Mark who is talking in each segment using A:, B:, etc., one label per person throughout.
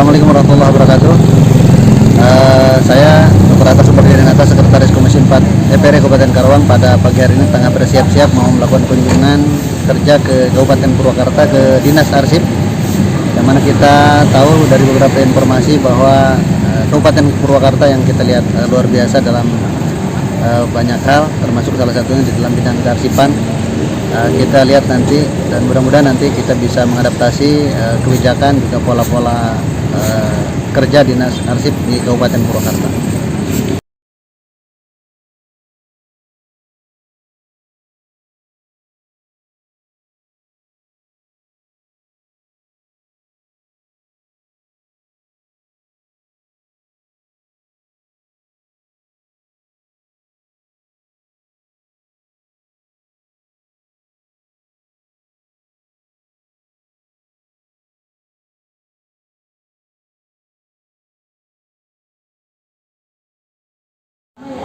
A: Assalamualaikum warahmatullahi wabarakatuh. Saya Dr. Atta Supardinata, Sekretaris Komisi 4 DPR Kabupaten Karawang, pada pagi hari ini tengah bersiap-siap mau melakukan kunjungan kerja ke Kabupaten Purwakarta ke Dinas Arsip, yang mana kita tahu dari beberapa informasi bahwa Kabupaten Purwakarta yang kita lihat luar biasa dalam banyak hal, termasuk salah satunya di dalam bidang kearsipan. Kita lihat nanti dan mudah-mudahan nanti kita bisa mengadaptasi kebijakan juga pola-pola kerja Dinas Arsip di Kabupaten Purwakarta.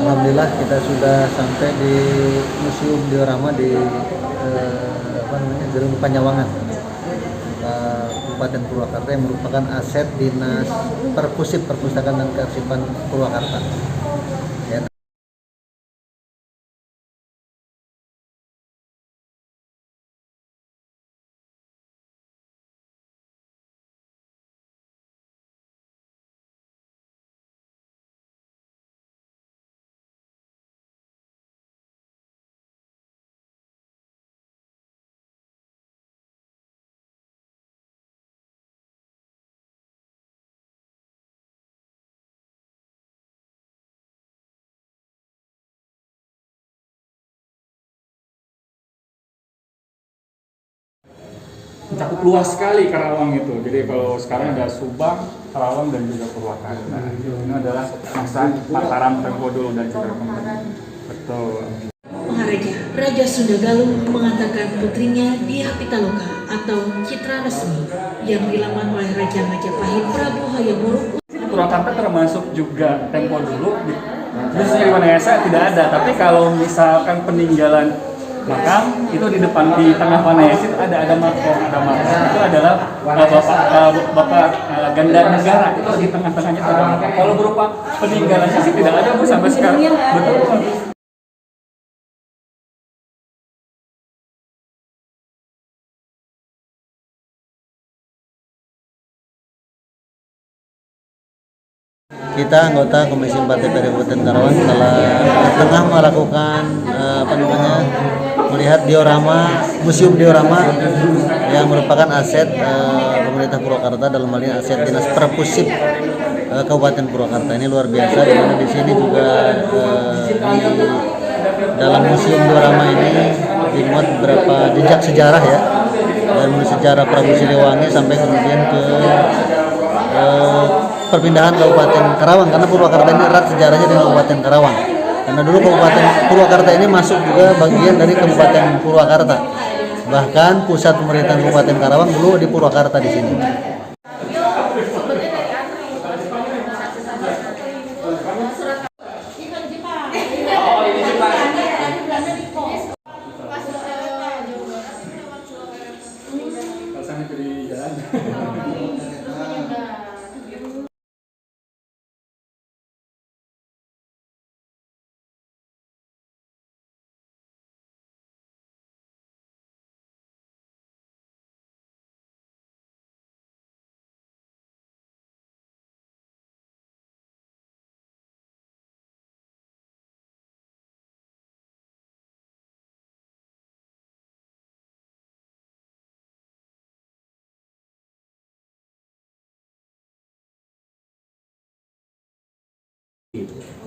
A: Alhamdulillah kita sudah sampai di Museum Diorama di Gerung Panyawangan, Kabupaten Purwakarta, yang merupakan aset Dinas Perpusip Perpustakaan dan Kearsipan Purwakarta. Ya.
B: Mencakup luas sekali Karawang itu. Jadi kalau sekarang ada Subang, Karawang dan juga Purwakarta. Ini adalah masa Mataram, Tempo dulu dan juga kemudian. Betul.
C: Maharaja Raja Sunda Galung mengatakan putrinya Diah Pitaloka atau citra resmi yang dilamar oleh Raja Majapahit Prabu Hayam Wuruk.
B: Purwakarta termasuk juga Tempo dulu. Khususnya di Wanayasa tidak ada. Tapi kalau misalkan peninggalan makam itu di depan, di tengah Wanayasa itu ada makam, itu adalah bapak Ganda Negara, itu di tengah-tengahnya itu ada makam. Kalau berupa peninggalannya sih tidak ada Bu sampai sekarang. Betul.
A: Kita anggota Komisi 4 DPR Kabupaten Karawang tengah melakukan melihat Museum Diorama yang merupakan aset pemerintah Purwakarta, dalam hal ini aset Dinas Perpusip Kabupaten Purwakarta. Ini luar biasa, di mana di sini juga di dalam Museum Diorama ini dimuat beberapa jejak sejarah ya, dari sejarah Prabu Siliwangi sampai kemudian ke perpindahan Kabupaten Karawang, karena Purwakarta ini erat sejarahnya dengan Kabupaten Karawang. Karena dulu Kabupaten Purwakarta ini masuk juga bagian dari Kabupaten Purwakarta. Bahkan pusat pemerintahan Kabupaten Karawang dulu di Purwakarta di sini.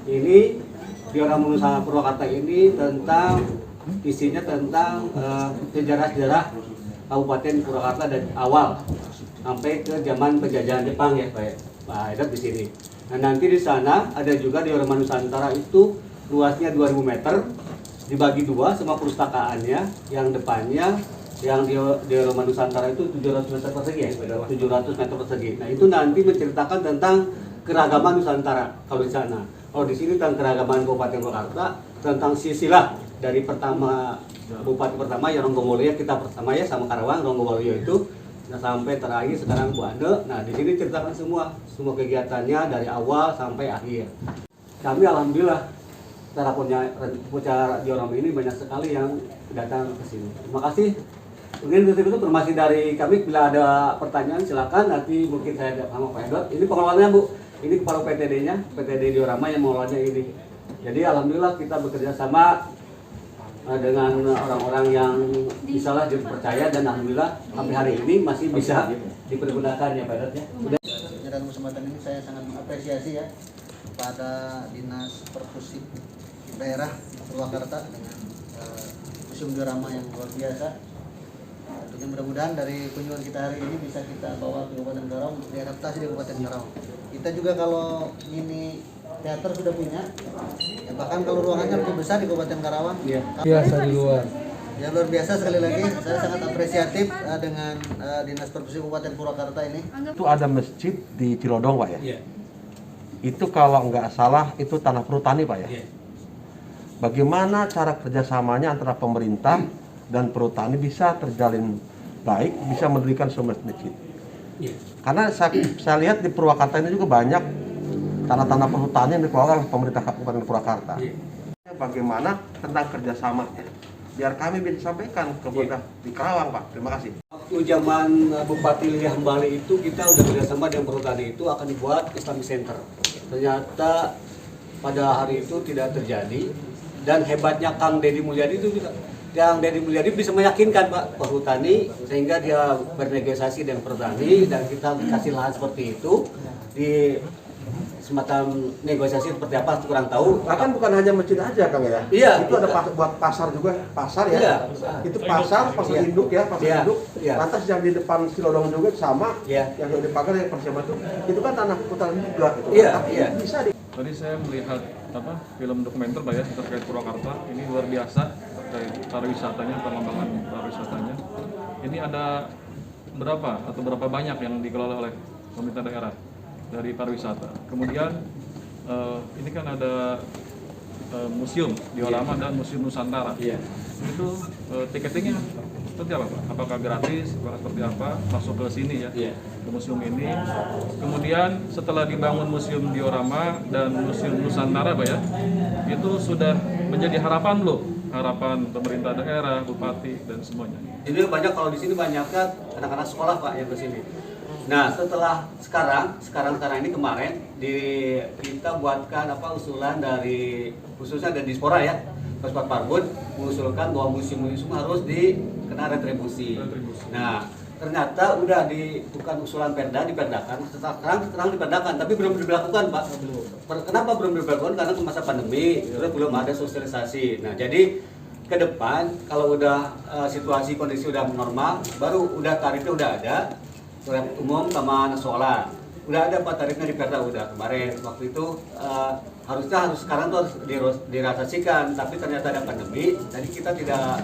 D: Ini diorama Nusantara Purwakarta ini isinya tentang sejarah-sejarah Kabupaten Purwakarta dari awal sampai ke zaman penjajahan Jepang ya Pak Edat di sini. Nah, nanti di sana ada juga diorama Nusantara itu luasnya 2000 meter, dibagi dua semua perpustakaannya. Yang depannya yang diorama Nusantara itu 700 meter persegi ya, 700 meter persegi. Nah, itu nanti menceritakan tentang keragaman Nusantara kalau di sana. Kalau di sini tentang keragaman Kabupaten Purwakarta, tentang silsilah dari bupati pertama ya Ronggowolyo, kita pertama ya sama Karawang, Ronggowolyo itu Nah sampai terakhir sekarang Bu Ane, nah di sini ceritakan semua kegiatannya dari awal sampai akhir. Kami alhamdulillah secara punya diorama ini banyak sekali yang datang ke sini. Terima kasih. Mungkin itu informasi dari kami. Bila ada pertanyaan silakan, nanti mungkin saya ada sama Pak Edot. Ini pengelolanya Bu, ini kepala PTD-nya, PTD diorama yang mengelolanya ini. Jadi alhamdulillah kita bekerja sama dengan orang-orang yang misalnya dipercaya, dan alhamdulillah sampai hari ini masih bisa dipergunakan ya Pak Edot ya.
A: Dalam kesempatan ini saya sangat mengapresiasi ya pada Dinas Perkusip Daerah Purwakarta dengan museum diorama yang luar biasa. Tentunya mudah-mudahan dari kunjungan kita hari ini bisa kita bawa ke Kabupaten Karawang untuk diadaptasi di Kabupaten Karawang. Kita juga kalau mini teater sudah punya, ya bahkan kalau ruangannya lebih besar di Kabupaten Karawang.
E: Biasa di luar.
A: Ya luar biasa, sekali lagi saya sangat apresiatif dengan Dinas Perkusip Kabupaten Purwakarta ini.
E: Itu ada masjid di Cilodong Pak ya? Iya. Itu kalau nggak salah itu tanah perhutani Pak ya? Iya. Bagaimana cara kerjasamanya antara pemerintah dan perhutani bisa terjalin baik, bisa mendirikan sebuah masjid? Iya. Karena saya lihat di Purwakarta ini juga banyak tanah-tanah perhutani yang dikelola oleh pemerintah Kabupaten Purwakarta. Iya. Bagaimana tentang kerjasamanya? Biar kami bisa sampaikan ke pemerintah di Karawang Pak. Terima kasih.
D: Waktu zaman Bupati Lilia Hambali itu kita udah kerjasama dengan perhutani itu akan dibuat Islamic Center. Ternyata pada hari itu tidak terjadi, dan hebatnya Kang Deddy Mulyadi itu juga. Yang Deddy Mulyadi bisa meyakinkan Pak perhutani sehingga dia bernegosiasi dengan perhutani, dan kita kasih lahan seperti itu. Di semacam negosiasi seperti apa kurang tahu.
E: Bahkan bukan hanya masjid aja Kang ya?
D: Iya.
E: Itu ada buat pasar juga, pasar ya?
D: Iya.
E: Itu pasar
D: Iya.
E: induk ya, pasar
D: Iya.
E: induk.
D: Iya.
E: Lantas yang di depan Cilodong juga sama,
D: Iya.
E: yang di pagar yang persiapan itu kan tanah hutan juga. Gitu.
D: Iya,
E: Tapi
D: iya.
E: bisa di
B: Tadi saya melihat film dokumenter Pak ya terkait Purwakarta. Ini luar biasa terkait pariwisatanya, pengembangan pariwisatanya. Ini ada berapa banyak yang dikelola oleh pemerintah daerah dari pariwisata. Kemudian ini kan ada museum diorama dan museum Nusantara. Itu tiketingnya seperti apa Pak? Apakah gratis? Apakah seperti apa? Masuk ke sini ya, ke museum ini. Kemudian setelah dibangun museum diorama dan museum Nusantara Pak ya, itu sudah menjadi harapan harapan pemerintah daerah, bupati dan semuanya.
D: Ini banyak, kalau di sini banyak kan anak-anak sekolah Pak yang ke sini. Nah setelah sekarang ini kemarin kita buatkan usulan dari khususnya dari Dispora ya, Pespot Parbud mengusulkan bahwa museum-museum harus dikena retribusi. Nah ternyata udah bukan usulan Perda, diperdakan. Sekarang diperdakan, tapi belum diberlakukan Pak. Kenapa belum diberlakukan? Karena masa pandemi, terus belum ada sosialisasi. Nah jadi ke depan kalau udah situasi kondisi udah normal, baru udah tarifnya udah ada. Surat umum sama nasola udah ada Pak, tarifnya di Perda udah kemarin. Waktu itu harusnya sekarang tuh harus dirasasikan, tapi ternyata ada pandemi, jadi kita tidak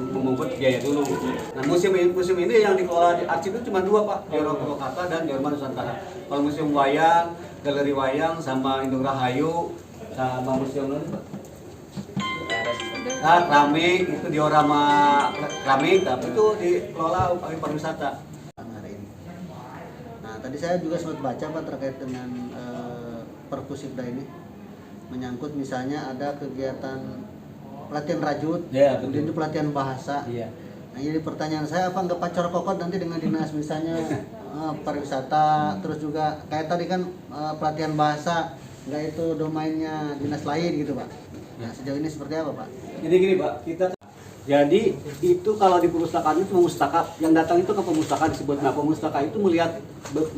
D: memungut biaya dulu. Nah museum ini yang dikelola di Arsip itu cuma dua Pak, Diorama Purwakarta dan Diorama Nusantara. Kalau museum wayang, galeri wayang sama Indung Rahayu sama museum keramik itu diorama keramik, tapi itu dikelola oleh pariwisata.
A: Tadi saya juga sempat baca Pak terkait dengan Perkusipda ini, menyangkut misalnya ada kegiatan pelatihan rajut, kemudian itu pelatihan bahasa. Nah jadi pertanyaan saya, apa nggak pacor kokot nanti dengan dinas misalnya pariwisata, terus juga kayak tadi kan pelatihan bahasa, nggak itu domainnya dinas lain gitu Pak? Nah sejauh ini seperti apa Pak?
D: Jadi gini Pak, jadi itu kalau di perpustakaan itu pemustaka, yang datang itu ke perpustakaan disebut. Nah pemustaka itu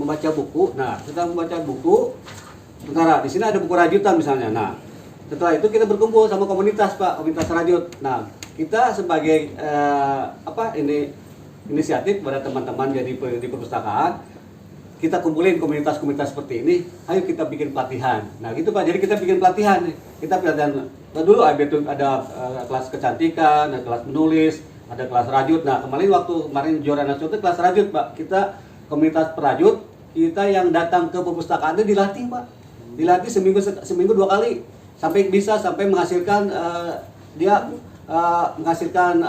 D: membaca buku. Nah kita membaca buku, sementara di sini ada buku rajutan misalnya. Nah setelah itu kita berkumpul sama komunitas Pak, komunitas rajut. Nah kita sebagai inisiatif pada teman-teman jadi di perpustakaan, kita kumpulin komunitas-komunitas seperti ini, ayo kita bikin pelatihan. Nah gitu Pak, jadi kita bikin pelatihan. Kita pelatihan dulu ada kelas kecantikan, ada kelas menulis, ada kelas rajut. Nah kemarin juara nasional itu kelas rajut Pak. Kita komunitas perajut, kita yang datang ke perpustakaan itu dilatih Pak. Dilatih seminggu 2 kali, sampai bisa menghasilkan dia menghasilkan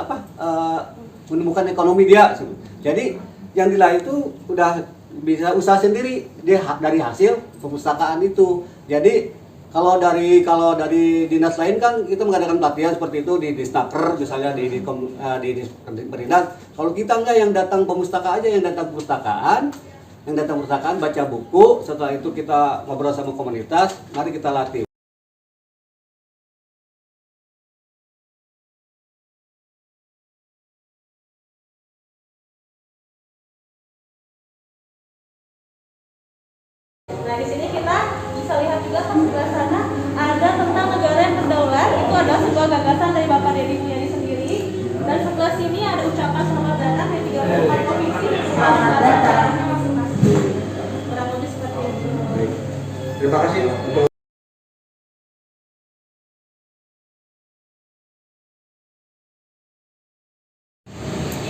D: menemukan ekonomi dia. Jadi yang dilihat itu udah bisa usaha sendiri dia dari hasil perpustakaan itu. Jadi kalau dari dinas lain kan kita mengadakan pelatihan seperti itu di Snaker misalnya di Perindak. Kalau kita enggak, yang datang pemustakaan aja, yang datang perpustakaan baca buku, setelah itu kita ngobrol sama komunitas, mari kita latih.
F: Nah, di sini kita bisa lihat juga kan sebelah sana ada tentang negara yang berdaulat. Itu adalah sebuah gagasan dari Bapak Deddy Mulyadi sendiri. Dan sebelah sini ada ucapan selamat datang dari 34 provinsi bersama negaranya masing-masing. Kurang lebih seperti itu.
E: Terima kasih.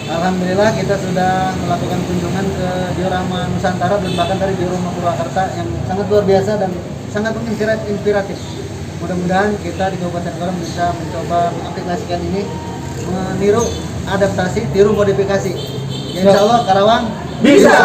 A: Alhamdulillah kita sudah melakukan kunjungan ke diorama Nusantara dan bahkan dari diorama Purwakarta yang sangat luar biasa dan sangat inspiratif. Mudah-mudahan kita di Kabupaten Karawang bisa mencoba mengaplikasikan ini, meniru adaptasi, tiru modifikasi. Insya Allah Karawang bisa!